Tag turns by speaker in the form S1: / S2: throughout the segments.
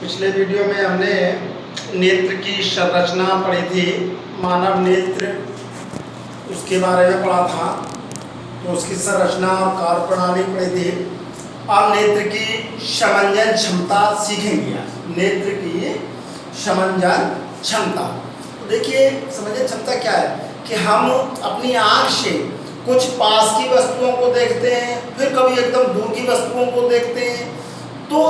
S1: पिछले वीडियो में हमने नेत्र की संरचना पढ़ी थी, मानव नेत्र उसके बारे में पढ़ा था। तो उसकी संरचना और कार्यप्रणाली पढ़ी थी। अब नेत्र की समंजन क्षमता सीखेंगे। नेत्र की समंजन क्षमता, तो देखिए समंजन क्षमता क्या है कि हम अपनी आँख से कुछ पास की वस्तुओं को देखते हैं, फिर कभी एकदम दूर की वस्तुओं को देखते हैं। तो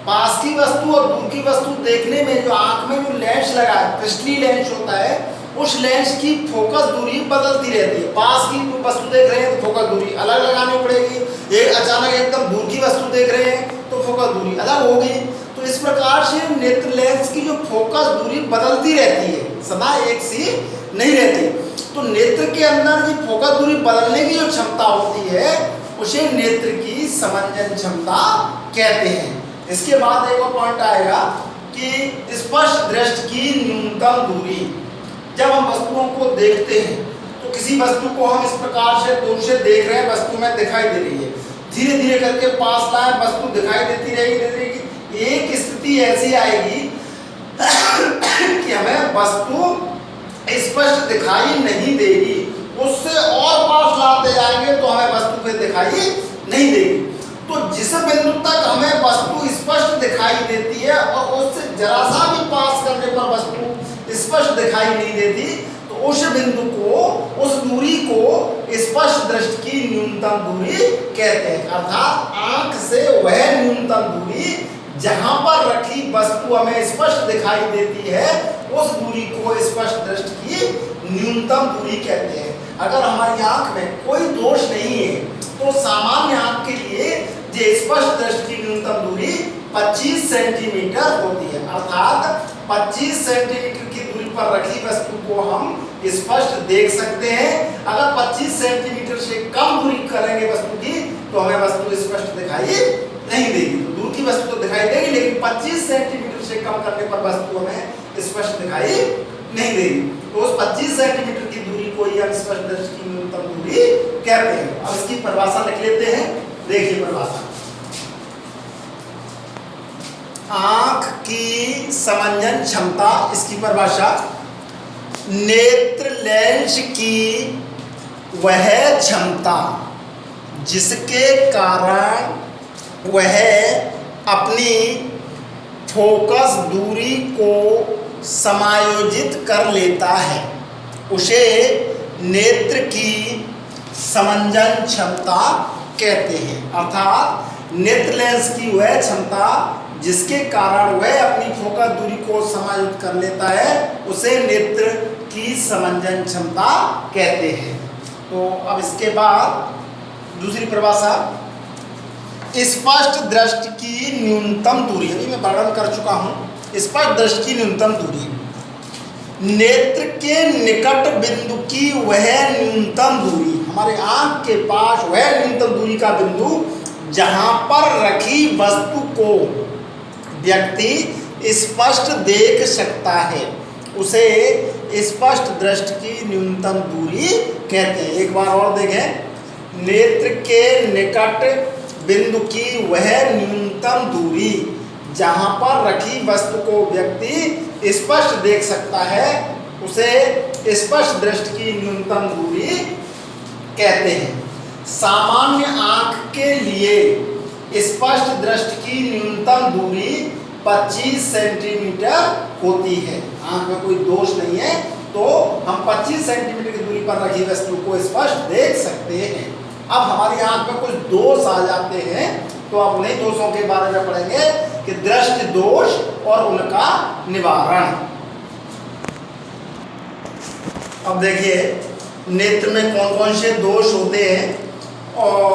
S1: पास की वस्तु और दूर की वस्तु देखने में जो आँख में जो लेंस लगा है, क्रिस्टली लेंस होता है, उस लेंस की फोकस दूरी बदलती रहती है। पास की वस्तु देख रहे हैं तो फोकस दूरी अलग लगानी पड़ेगी, एक अचानक एकदम दूर की वस्तु देख रहे हैं तो फोकस दूरी अलग होगी। तो इस प्रकार से नेत्र लेंस की जो फोकस दूरी बदलती रहती है, सदा एक सी नहीं रहती। तो नेत्र के अंदर जो फोकस दूरी बदलने की जो क्षमता होती है उसे नेत्र की समंजन क्षमता कहते हैं। इसके बाद एक और पॉइंट आएगा कि स्पष्ट दृष्टि की न्यूनतम दूरी। जब हम वस्तुओं को देखते हैं तो किसी वस्तु को हम इस प्रकार से दूर से देख रहे हैं, वस्तु में दिखाई दे रही है, धीरे धीरे करके पास लाए, वस्तु दिखाई देती रहेगी। एक स्थिति ऐसी आएगी कि हमें वस्तु स्पष्ट दिखाई नहीं देगी, उससे और पास लाते जाएंगे तो हमें वस्तु फिर दिखाई नहीं देगी। तो जिस बिंदु तक हमें वस्तु स्पष्ट दिखाई देती है और उससे जरा सा भी पास करने पर वस्तु स्पष्ट दिखाई नहीं देती, तो उस बिंदु को, उस दूरी को स्पष्ट दृष्टि की न्यूनतम दूरी कहते हैं। अर्थात आंख से वह न्यूनतम दूरी जहां पर रखी वस्तु हमें स्पष्ट दिखाई देती है, उस दूरी को स्पष्ट दृष्टि की न्यूनतम दूरी कहते हैं। अगर हमारी आंख में कोई दोष नहीं है तो सामान्य आंख के लिए जो स्पष्ट दृष्टि की न्यूनतम दूरी 25 सेंटीमीटर होती है। अर्थात 25 सेंटीमीटर की दूरी पर रखी वस्तु को हम स्पष्ट देख सकते हैं। अगर 25 सेंटीमीटर से कम दूरी करेंगे वस्तु की तो हमें वस्तु स्पष्ट दिखाई नहीं देगी। तो दूर की वस्तु तो दिखाई देगी, लेकिन 25 सेंटीमीटर से कम करने पर वस्तु हमें स्पष्ट दिखाई नहीं देगी। तो उस 25 सेंटीमीटर की दूरी को ही हम स्पष्ट दृष्टि की न्यूनतम दूरी कहते हैं। अब इसकी परिभाषा लिख लेते हैं। देखिए परिभाषा, आंख की समंजन क्षमता, इसकी परिभाषा, नेत्र लेंस की वह क्षमता जिसके कारण वह अपनी फोकस दूरी को समायोजित कर लेता है, उसे नेत्र की समंजन क्षमता कहते हैं। अर्थात नेत्र लेंस की वह क्षमता जिसके कारण वह अपनी फोकस दूरी को समायोजित कर लेता है, उसे नेत्र की समंजन क्षमता कहते हैं। तो अब इसके बाद दूसरी परिभाषा, स्पष्ट दृष्टि की न्यूनतम दूरी। अभी मैं वर्णन कर चुका हूँ। स्पष्ट दृष्टि की न्यूनतम दूरी, नेत्र के निकट बिंदु की वह न्यूनतम दूरी, हमारे आंख के पास वह न्यूनतम दूरी का बिंदु जहां पर रखी वस्तु को व्यक्ति स्पष्ट देख सकता है, उसे स्पष्ट दृष्टि की न्यूनतम दूरी कहते हैं। एक बार और देखें, नेत्र के निकट बिंदु की वह न्यूनतम दूरी जहां पर रखी वस्तु को व्यक्ति स्पष्ट देख सकता है, उसे स्पष्ट दृष्टि की न्यूनतम दूरी कहते हैं। सामान्य आंख के लिए स्पष्ट दृष्टि की न्यूनतम दूरी 25 सेंटीमीटर होती है। आंख में कोई दोष नहीं है तो हम 25 सेंटीमीटर की दूरी पर रखी वस्तु को स्पष्ट देख सकते हैं। अब हमारी आंख में कुछ दोष आ जाते हैं तो अब उन्हीं दोषों के बारे में पढ़ेंगे कि दृष्टि दोष और उनका निवारण। अब देखिए नेत्र में कौन कौन से दोष होते हैं और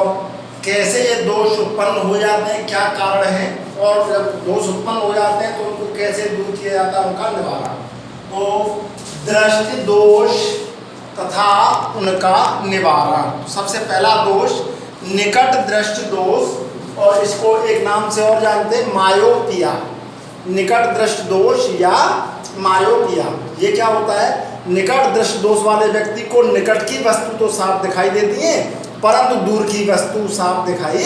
S1: कैसे ये दोष उत्पन्न हो जाते हैं, क्या कारण है, और जब दोष उत्पन्न हो जाते हैं तो उनको कैसे दूर किया जाता है, उनका निवारण। तो दृष्टि दोष तथा उनका निवारण। तो सबसे पहला दोष निकट दृष्टि दोष, और इसको एक नाम से और जानते हैं, मायोपिया। निकट दृष्टि दोष या मायोपिया, ये क्या होता है? निकट दृष्टि दोष वाले व्यक्ति को निकट की वस्तु तो साफ दिखाई देती है, परंतु दूर की वस्तु साफ दिखाई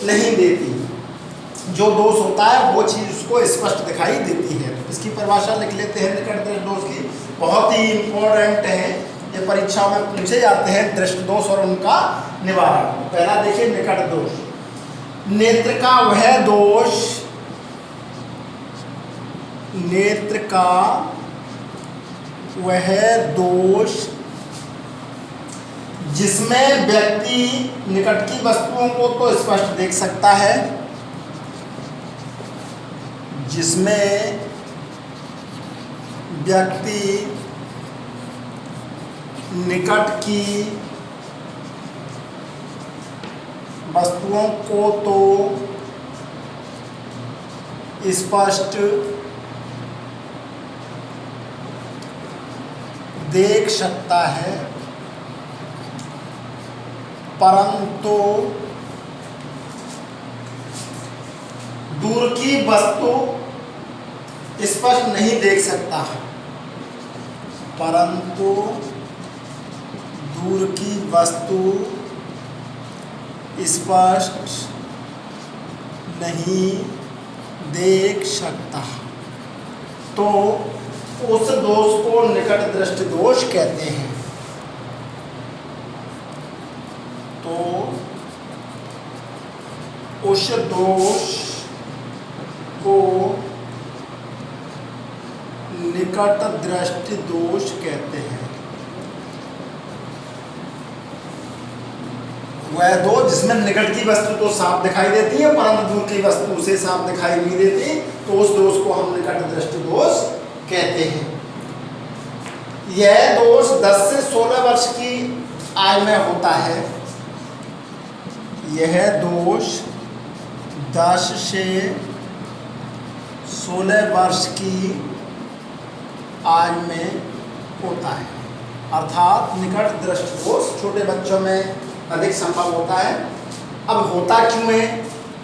S1: नहीं देती। जो दोष होता है वो चीज़ उसको स्पष्ट दिखाई देती है। तो इसकी परिभाषा लिख लेते हैं निकट दृष्ट दोष की, बहुत ही इम्पोर्टेंट है, ये परीक्षाओं में पूछे जाते हैं दृष्ट दोष और उनका निवारण। पहला देखिए निकट दोष, नेत्र का वह दोष, नेत्र का वह दोष जिसमें व्यक्ति निकट की वस्तुओं को तो स्पष्ट देख सकता है, जिसमें व्यक्ति निकट की वस्तुओं को तो स्पष्ट देख सकता है, परंतु दूर की वस्तु स्पष्ट नहीं देख सकता, परंतु दूर की वस्तु स्पष्ट नहीं देख सकता, तो उस दोष को निकट दृष्टि दोष कहते हैं। तो उस दोष को निकट दृष्टि दोष कहते हैं। वह दोष जिसमें निकट की वस्तु तो साफ दिखाई देती है परंतु दूर की वस्तु उसे साफ दिखाई नहीं देती, तो उस दोष को हम निकट दृष्टि दोष कहते हैं। यह दोष 10 से 16 वर्ष की आयु में होता है। यह दोष 10 से 16 वर्ष की आयु में होता है, अर्थात निकट दृष्टि दोष छोटे बच्चों में अधिक संभव होता है। अब होता क्यों है?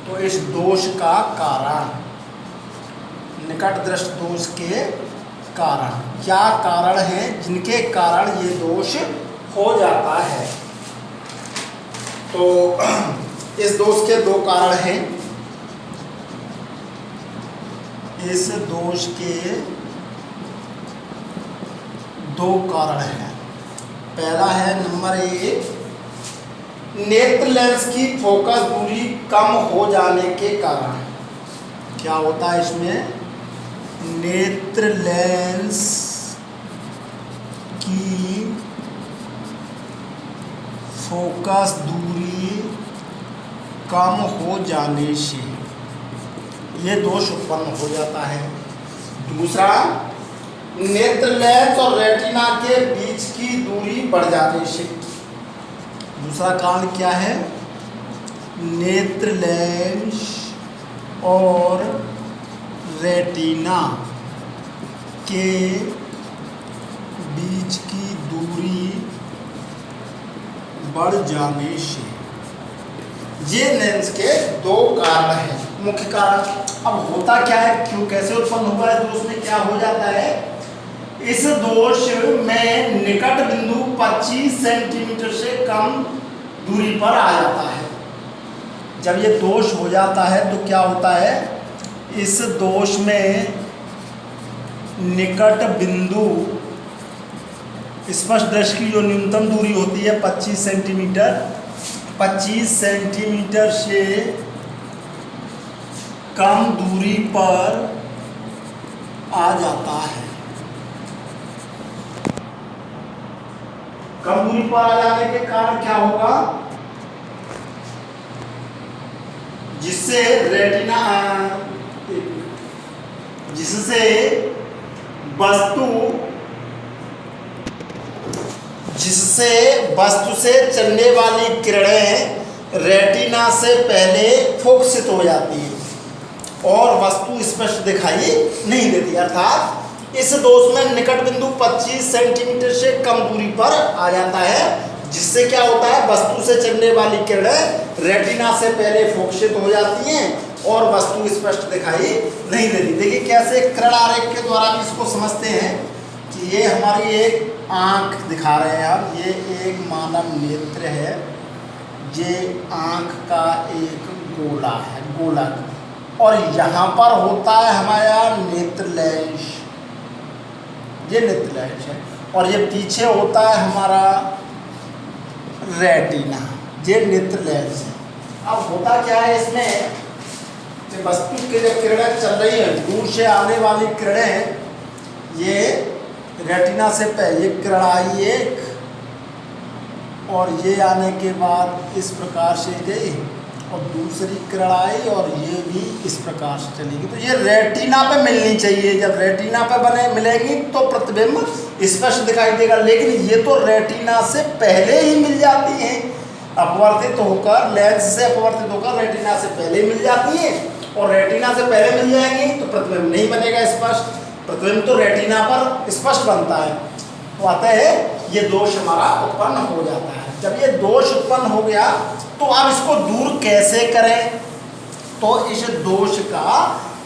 S1: तो इस दोष का कारण, निकट दृष्टि दोष के कारण, क्या कारण है जिनके कारण ये दोष हो जाता है? तो इस दोष के दो कारण हैं। इस दोष के दो कारण हैं। पहला है नंबर 1, नेत्र लेंस की फोकस दूरी कम हो जाने के कारण। क्या होता है इसमें? नेत्र लेंस की फोकस दूरी कम हो जाने से ये दोष उत्पन्न हो जाता है। दूसरा, नेत्र लेंस और रेटिना के बीच की दूरी बढ़ जाने से। दूसरा कारण क्या है? नेत्र लेंस और रेटिना के बीच की दूरी बढ़ जाने से। ये लेंस के दो कारण हैं, मुख्य कारण। अब होता क्या है, क्यों, कैसे उत्पन्न हुआ है दोष में, क्या हो जाता है? इस दोष में निकट बिंदु 25 सेंटीमीटर से कम दूरी पर आ जाता है। जब ये दोष हो जाता है तो क्या होता है? इस दोष में निकट बिंदु स्पष्ट दृष्टि की जो न्यूनतम दूरी होती है 25 सेंटीमीटर, 25 सेंटीमीटर से कम दूरी पर आ जाता है। कम दूरी पर आ जाने के कारण क्या होगा? जिससे रेटिना, जिससे वस्तु से चलने वाली किरणें रेटिना से पहले फोकसित हो जाती है और वस्तु स्पष्ट दिखाई नहीं देती। अर्थात इस दोष में निकट बिंदु 25 सेंटीमीटर से कम दूरी पर आ जाता है, जिससे क्या होता है? वस्तु से चलने वाली किरणें रेटिना से पहले फोकसित हो जाती हैं और वस्तु स्पष्ट दिखाई नहीं देती। देखिए कैसे किरण आरेख के द्वारा भी इसको समझते हैं कि ये हमारी एक आँख दिखा रहे हैं आप, ये एक मानव नेत्र है, ये आँख का एक गोला है, गोलक, और यहाँ पर होता है हमारा नेत्र लेंस, ये नेत्र लेंस है, और ये पीछे होता है हमारा रेटिना, ये नेत्र लेंस है। अब होता क्या है इसमें, जो वस्तु के जो किरणें चल रही हैं, दूर से आने वाली किरणें, ये रेटिना से पहले किरण आई एक, और ये आने के बाद इस प्रकार से गई, और दूसरी किरण आई और ये भी इस प्रकार से चलेगी। तो ये रेटिना पे मिलनी चाहिए, जब रेटिना पे बने मिलेगी तो प्रतिबिंब स्पष्ट दिखाई देगा, लेकिन ये तो रेटिना से पहले ही मिल जाती हैं, अपवर्तित होकर, लेंस से अपवर्तित होकर रेटिना से पहले मिल जाती हैं, और रेटिना से पहले मिल जाएंगी तो प्रतिबिंब नहीं बनेगा स्पष्ट, प्रतिबिंब तो रेटिना पर स्पष्ट बनता है। तो अतः ये दोष हमारा उत्पन्न हो जाता है। जब ये दोष उत्पन्न हो गया तो अब इसको दूर कैसे करें, तो इस दोष का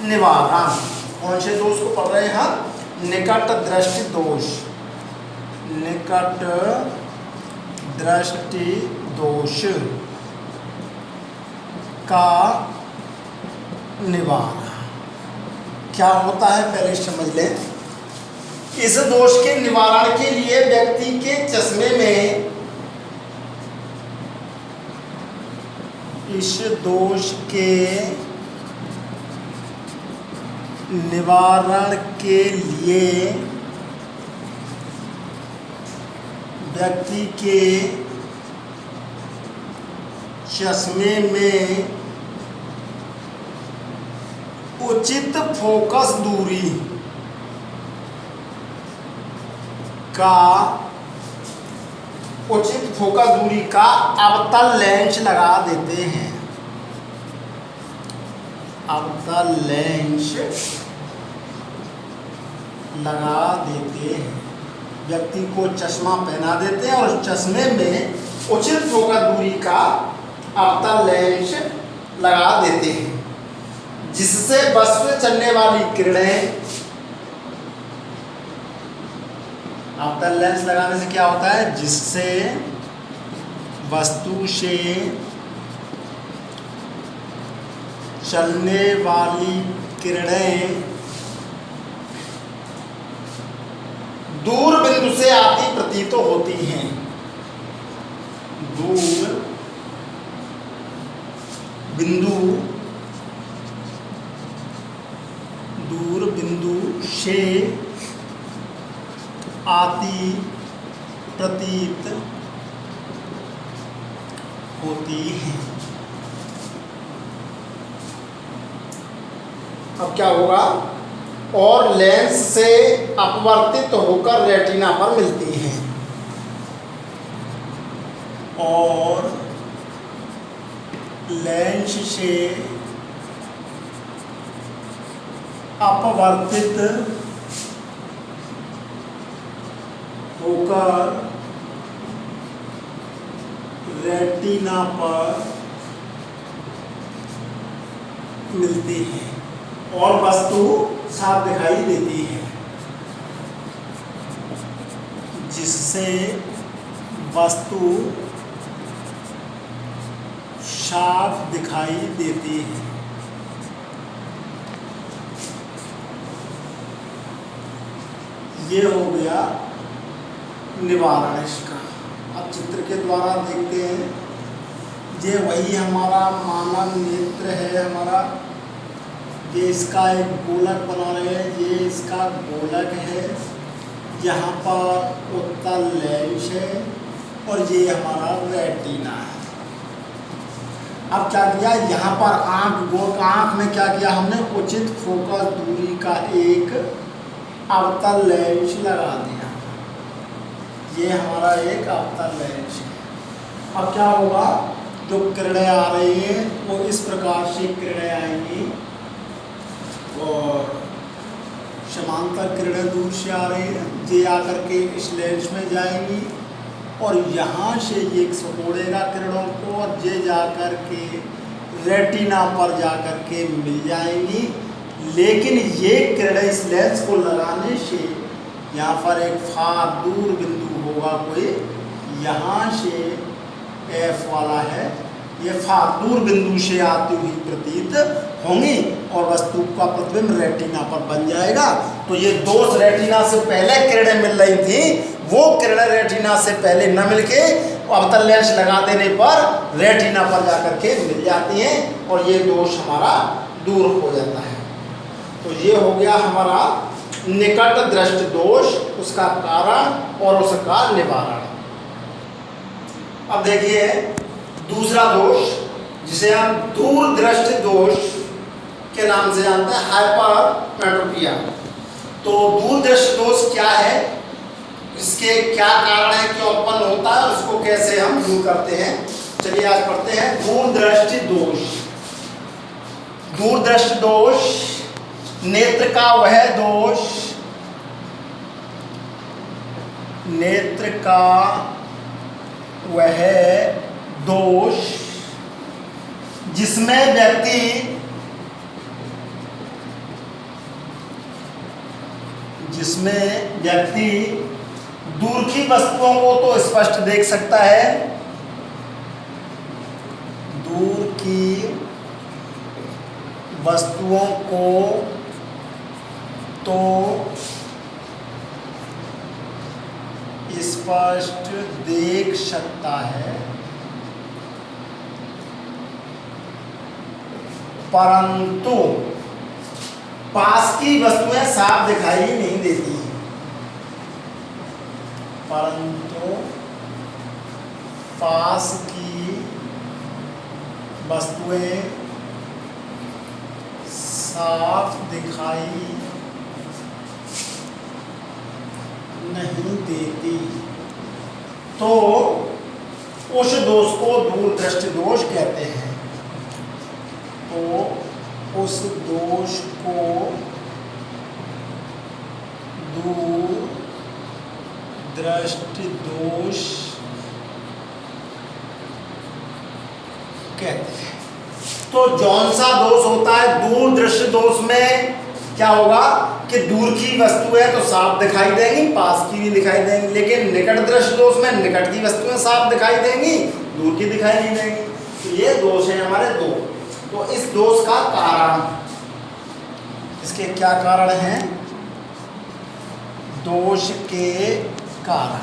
S1: निवारण, कौन से दोष को पढ़ रहे हैं हम, निकट दृष्टि दोष, निकट दृष्टि दोष का निवारण क्या होता है पहले समझ लें। इस दोष के निवारण के लिए व्यक्ति के चश्मे में, इस दोष के निवारण के लिए व्यक्ति के चश्मे में उचित फोकस दूरी का, उचित फोकस दूरी का अवतल लेंस लगा देते हैं, अवतल लेंस लगा देते हैं। व्यक्ति को चश्मा पहना देते हैं और उस चश्मे में उचित फोकस दूरी का अवतल लेंस लगा देते हैं, जिससे वस्तु से चलने वाली किरणें, अवतल लेंस लगाने से क्या होता है, जिससे वस्तु से चलने वाली किरणें दूर बिंदु से आती प्रतीत होती हैं, दूर बिंदु, दूर बिंदु से आती प्रतीत होती है। अब क्या होगा, और लेंस से अपवर्तित होकर रेटिना पर मिलती हैं, और लेंस से अपवर्तित होकर रेटिना पर मिलती है और वस्तु साफ दिखाई देती है, जिससे वस्तु साफ दिखाई देती है। ये हो गया निवारण इसका। अब चित्र के द्वारा देखते हैं, ये वही हमारा मानव नेत्र है हमारा, ये इसका एक गोलक बना रहे हैं, ये इसका गोलक है, यहाँ पर उत्तल लेंस है और ये हमारा रेटिना है। अब क्या किया, यहाँ पर आँख, गोल आँख में क्या किया हमने, उचित फोकस दूरी का एक अवतल लेंस लगा दिया, ये हमारा एक अवतल लेंस है। अब क्या होगा, जो किरणें आ रही हैं वो इस प्रकार से किरणें आएंगी और समांतर किरणें दूर से आ रही हैं, ये आकर के इस लेंस में जाएंगी और यहाँ से ये सपोड़ेगा किरणों को और ये जाकर के रेटिना पर जाकर के मिल जाएंगी। लेकिन ये किरणें इस लेंस को लगाने से यहाँ पर एक फार दूर बिंदु होगा कोई, यहाँ से एफ वाला है, ये फार दूर बिंदु से आती हुई प्रतीत होंगी और वस्तु का प्रतिबिंब रेटिना पर बन जाएगा। तो ये दोष रेटिना से पहले किरणें मिल रही थी, वो किरणें रेटिना से पहले न मिलके अवतल लेंस लगा देने पर रेटिना पर जाकर के मिल जाती हैं और ये दोष हमारा दूर हो जाता है। तो ये हो गया हमारा निकट दृष्टि दोष, उसका कारण और उसका निवारण। अब देखिए दूसरा दोष जिसे हम दूर दृष्टि दोष के नाम से जानते हैं, हाइपरमेट्रोपिया। तो दूर दृष्टि दोष क्या है, इसके क्या कारण है, क्यों उत्पन्न होता है, उसको कैसे हम दूर करते हैं, चलिए आज पढ़ते हैं। दूर दृष्टि दोष। दूर दृष्टि दोष नेत्र का वह दोष, नेत्र का वह दोष जिसमें व्यक्ति दूर की वस्तुओं को तो स्पष्ट देख सकता है, दूर की वस्तुओं को तो स्पष्ट देख सकता है, परंतु पास की वस्तुएं साफ दिखाई नहीं देती, परंतु पास की वस्तुएं साफ दिखाई नहीं देती। तो उस दोष को दूर दृष्टि दोष कहते हैं। तो उस दोष को दूर दृष्टि दोष कहते हैं। तो जौन सा दोष होता है दूर दृष्टि दोष में, क्या होगा कि दूर की वस्तुएं तो साफ दिखाई देंगी, पास की भी दिखाई देंगी, लेकिन निकट दृष्टि दोष में निकट की वस्तुएं साफ दिखाई देंगी, दूर की दिखाई नहीं देंगी। तो ये दोष है हमारे दो। तो इस दोष का कारण, इसके क्या कारण हैं, दोष के कारण।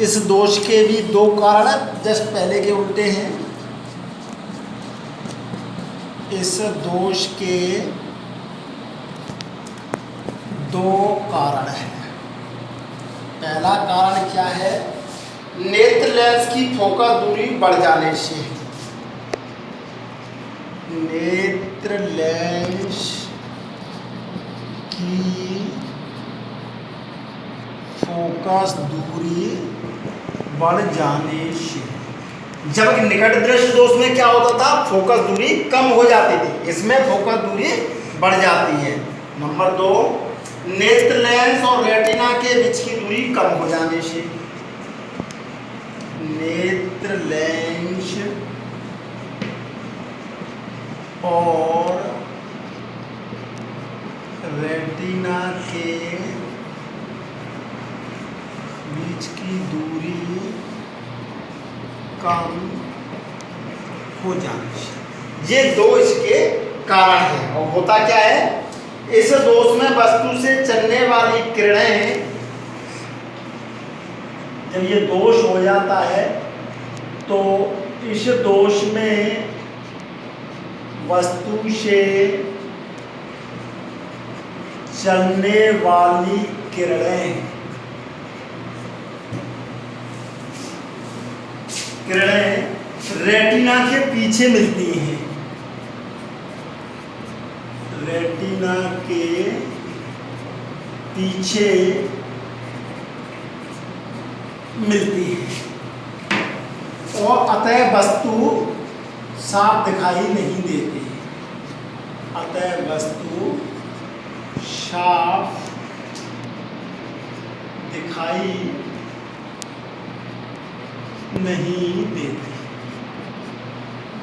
S1: इस दोष के भी दो कारण हैं, जस्ट पहले के उल्टे हैं। इस दोष के दो कारण हैं। पहला कारण क्या है, नेत्र लेंस की फोकस दूरी बढ़ जाने से। नेत्र लेंस की फोकस दूरी बढ़ जाने से। जबकि निकट दृष्टि दोष में क्या होता था, फोकस दूरी कम हो जाती थी, इसमें फोकस दूरी बढ़ जाती है। नंबर दो, नेत्र लेंस और रेटिना के बीच की दूरी कम हो जाने से। नेत्र लेंस और रेटिना के बीच की दूरी कम हो जाने से। ये दो इसके कारण हैं। और होता क्या है, इस दोष में वस्तु से चलने वाली किरणें, जब ये दोष हो जाता है तो इस दोष में वस्तु से चलने वाली किरणें रेटिना के पीछे मिलती हैं, रेटिना के पीछे मिलती है और अतः वस्तु साफ दिखाई नहीं देती। अतः वस्तु साफ दिखाई नहीं देती।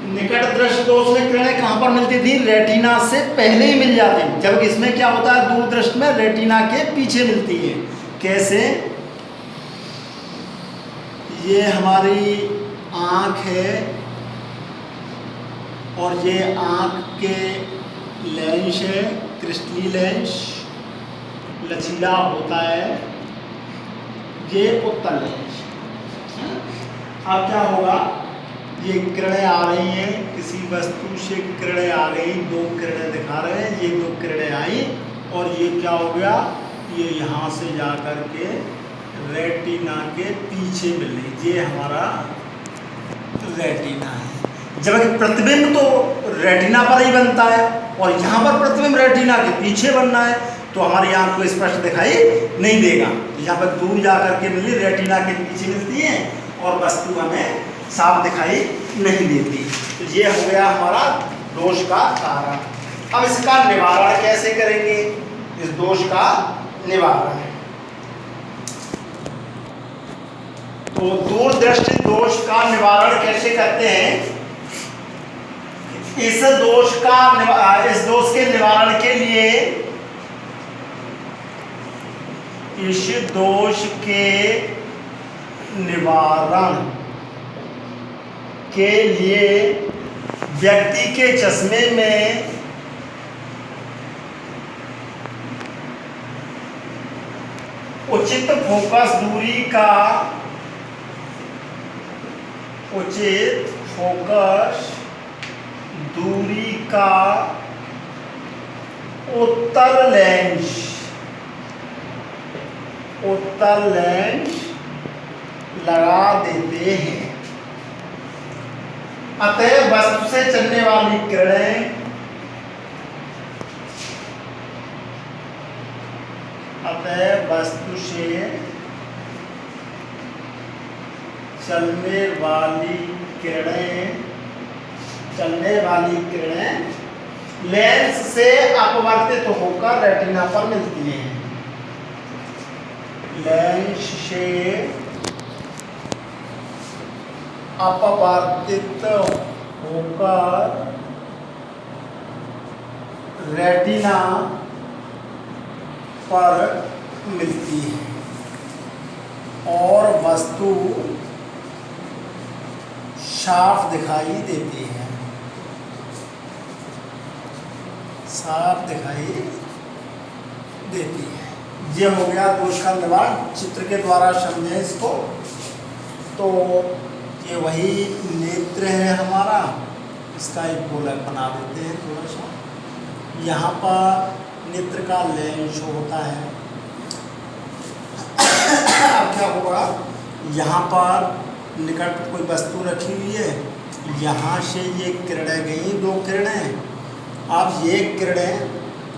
S1: निकट दृष्टि दोष में किरणें कहां पर मिलती थी, रेटिना से पहले ही मिल जाती, जबकि इसमें क्या होता है, दूर दृष्टि में रेटिना के पीछे मिलती है। कैसे, ये हमारी आँख है और ये आँख के लेंस है, क्रिस्टली लेंस लचीला होता है, ये उत्तल लेंस। अब क्या होगा, ये किरणें आ रही हैं, किसी वस्तु से किरणें आ गई, दो किरणें दिखा रहे हैं, ये दो किरणें आई और ये क्या हो गया, ये यहाँ से जा कर के रेटिना के पीछे मिल रही, ये हमारा रेटिना है। जबकि प्रतिबिंब तो रेटिना पर ही बनता है और यहाँ पर प्रतिबिंब रेटिना के पीछे बनना है, तो हमारी आँख को स्पष्ट दिखाई नहीं देगा। यहाँ पर दूर जा करके मिली, रेटिना के पीछे मिलती है और वस्तु हमें साफ दिखाई नहीं देती। तो ये हो गया हमारा दोष का कारण। अब इसका निवारण कैसे करेंगे, इस दोष का निवारण, तो दूरदृष्टि दोष का निवारण कैसे करते हैं, इस दोष के निवारण के लिए, इस दोष के निवारण के लिए व्यक्ति के चश्मे में उचित फोकस दूरी का, उचित फोकस दूरी का उत्तल लेंस लगा देते हैं। अतः वस्तु से चलने वाली किरणें, अतः वस्तु से चलने वाली किरणें लेंस से अपवर्तित होकर रेटिना पर मिलती हैं। लेंस से अपवर्तित होकर रेटिना पर मिलती है और वस्तु साफ दिखाई देती है, साफ दिखाई देती है। ये हो गया दोष का निवारण, चित्र के द्वारा समझें इसको। तो ये वही नेत्र है हमारा, इसका एक गोलक बना देते हैं थोड़ा सा। यहाँ पर नेत्र का लेंस होता है। अब क्या होगा, यहाँ पर निकट कोई वस्तु रखी हुई है, यहाँ से ये किरणें गई, दो किरणें, अब ये किरणें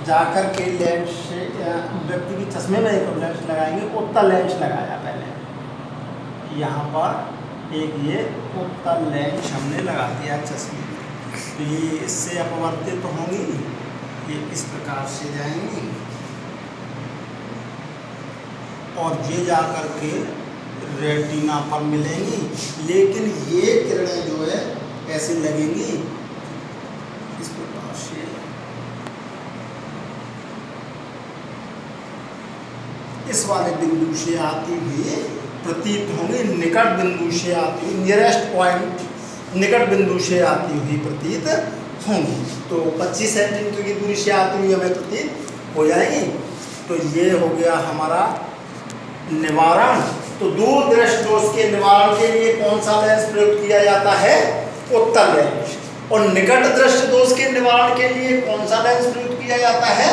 S1: जाकर के लेंस से व्यक्ति के चश्मे में एक लेंस लगाएंगे, उत्तल लेंस लगाया पहले, यहाँ पर एक ये उत्तल लेंस हमने लगा दिया चश्मे में, तो ये इससे अपवर्तित तो होंगी, ये इस प्रकार से जाएंगी और ये जा कर के रेटिना पर मिलेंगी। लेकिन ये किरणें जो है ऐसे लगेंगी इस प्रकार से, इस वाले बिंदु से आती हुई प्रतीत होंगी, निकट बिंदु से आती हुई, नियरेस्ट पॉइंट निकट बिंदु से आती हुई प्रतीत होंगी। तो 25 सेंटीमीटर की दूरी से आती हुई हमें प्रतीत हो जाएगी। तो ये हो गया हमारा निवारण। तो दूरदृष्टि दोष के निवारण के लिए कौन सा लेंस प्रयुक्त किया जाता है, उत्तल लेंस। और निकट दृष्टि दोष के निवारण के लिए कौन सा लेंस प्रयुक्त किया जाता है,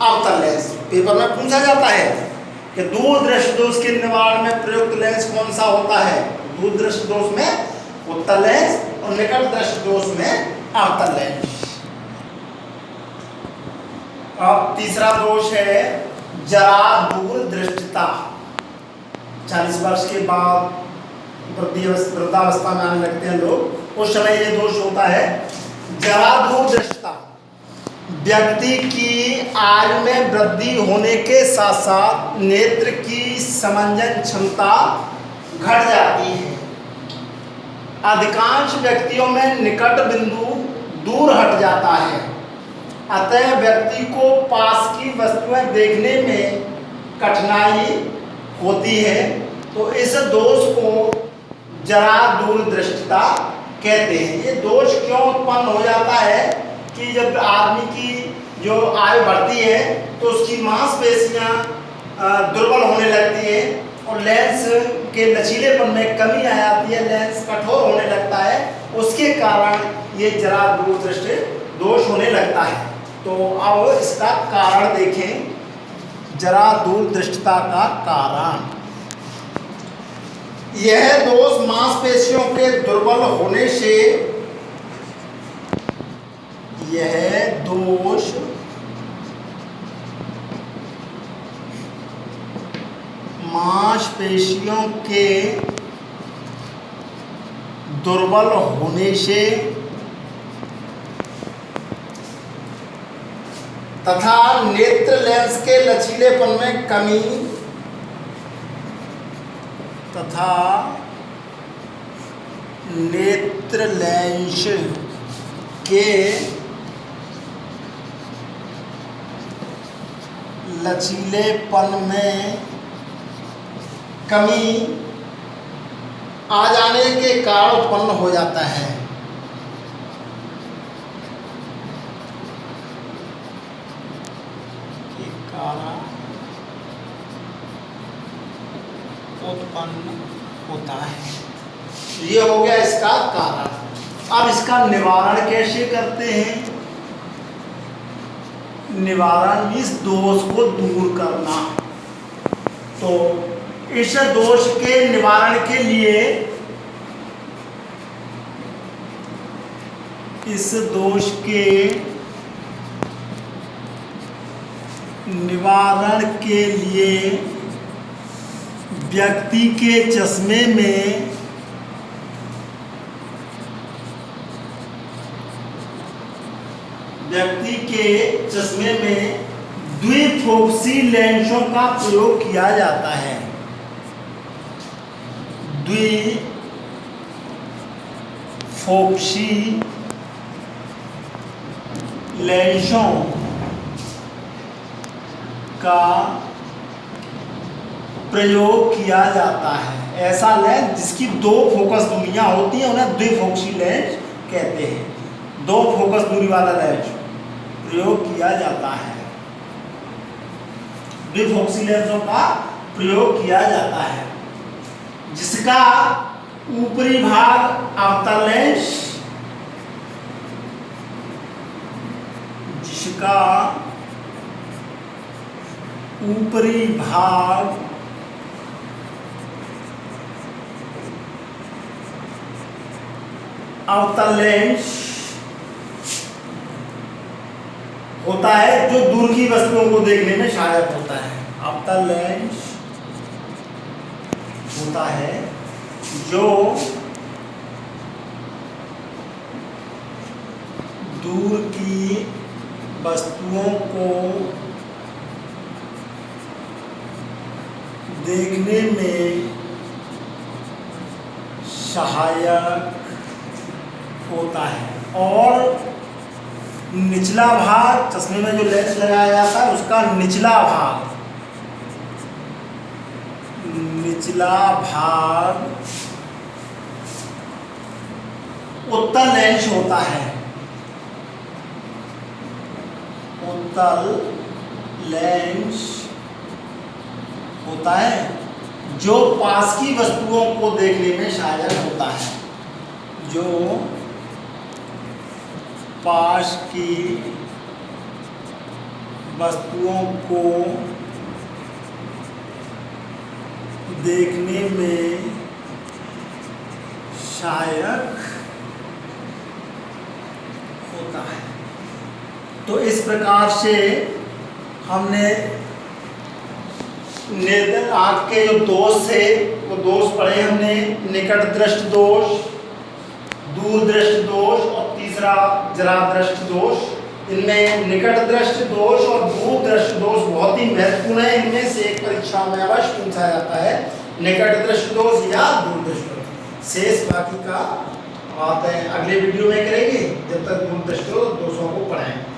S1: अवतल लेंस। पेपर में पूछा जाता है कि दूरदृष्टि दोष के निवारण में प्रयुक्त लेंस कौन सा होता है, दूरदृष्टि दोष में उत्तल लेंस और निकट दृष्टि दोष में अवतल लेंस। अब तीसरा दोष है जरा दूरदृष्टिता। 40 वर्ष के बाद वृद्धावस्था में आने लगते हैं लोग, उस समय ये दोष होता है जरा दूरदृष्टिता। व्यक्ति की आयु में वृद्धि होने के साथ साथ नेत्र की समंजन क्षमता घट जाती है। अधिकांश व्यक्तियों में निकट बिंदु दूर हट जाता है, अतः व्यक्ति को पास की वस्तुएं देखने में कठिनाई होती है। तो इस दोष को जरा दूरदृष्टिता कहते हैं। ये दोष क्यों उत्पन्न हो जाता है कि जब आदमी की जो आयु बढ़ती है तो उसकी मांसपेशियां दुर्बल होने लगती हैं और लेंस के लचीलेपन में कमी आ जाती है, लेंस कठोर होने लगता है, उसके कारण ये जरा दूरदृष्टि दोष होने लगता है। तो अब इसका कारण देखें, जरा दूरदृष्टता का कारण। यह दोष मांसपेशियों के दुर्बल होने से, यह दोष मांसपेशियों के दुर्बल होने से तथा नेत्र लेंस के लचीलेपन में कमी तथा नेत्र लेंस के लचीलेपन में कमी आ जाने के कारण उत्पन्न हो जाता है। कारण उत्पन्न होता है। ये हो गया इसका कारण। अब इसका निवारण कैसे करते हैं? निवारण इस दोष को दूर करना। तो इस दोष के निवारण के लिए, इस दोष के निवारण के लिए व्यक्ति के चश्मे में द्विफोक्सी लेंसों का प्रयोग किया जाता है। द्विफोक्सी लेंसों का प्रयोग किया जाता है। ऐसा लेंस जिसकी दो फोकस दूरियां होती हैं उन्हें द्विफोक्सी लेंस कहते हैं। दो फोकस दूरी वाला लेंस प्रयोग किया जाता है। द्विफोक्सी लेंसों का प्रयोग किया जाता है जिसका ऊपरी भाग अवतल लेंस, जिसका ऊपरी भाग अवतल लेंस होता है जो दूर की वस्तुओं को देखने में सहायक होता है। अवतल लेंस होता है जो दूर की वस्तुओं को देखने में सहायक होता है। और निचला भाग, चश्मे में जो लेंस लगाया जाता है उसका निचला भाग उत्तल लेंस होता है। उत्तल लेंस होता है जो पास की वस्तुओं को देखने में सहायक होता है। जो पास की वस्तुओं को देखने में सहायक होता है। तो इस प्रकार से हमने आँख के जो दोष थे वो दोष पढ़े हमने। निकट दृष्टि दोष, दूर दृष्टि दोष और तीसरा जरा दृष्टि दोष। इनमें निकट दृष्टि दोष और दूर दृष्टि दोष बहुत ही महत्वपूर्ण है। इनमें से एक परीक्षा में अवश्य पूछा जाता है, निकट दृष्टि दोष या दूर दृष्टि दोष। शेष बाकी का बात है अगले वीडियो में करेंगे, जब तक दूर दृष्टि दोषों को पढ़ाएं।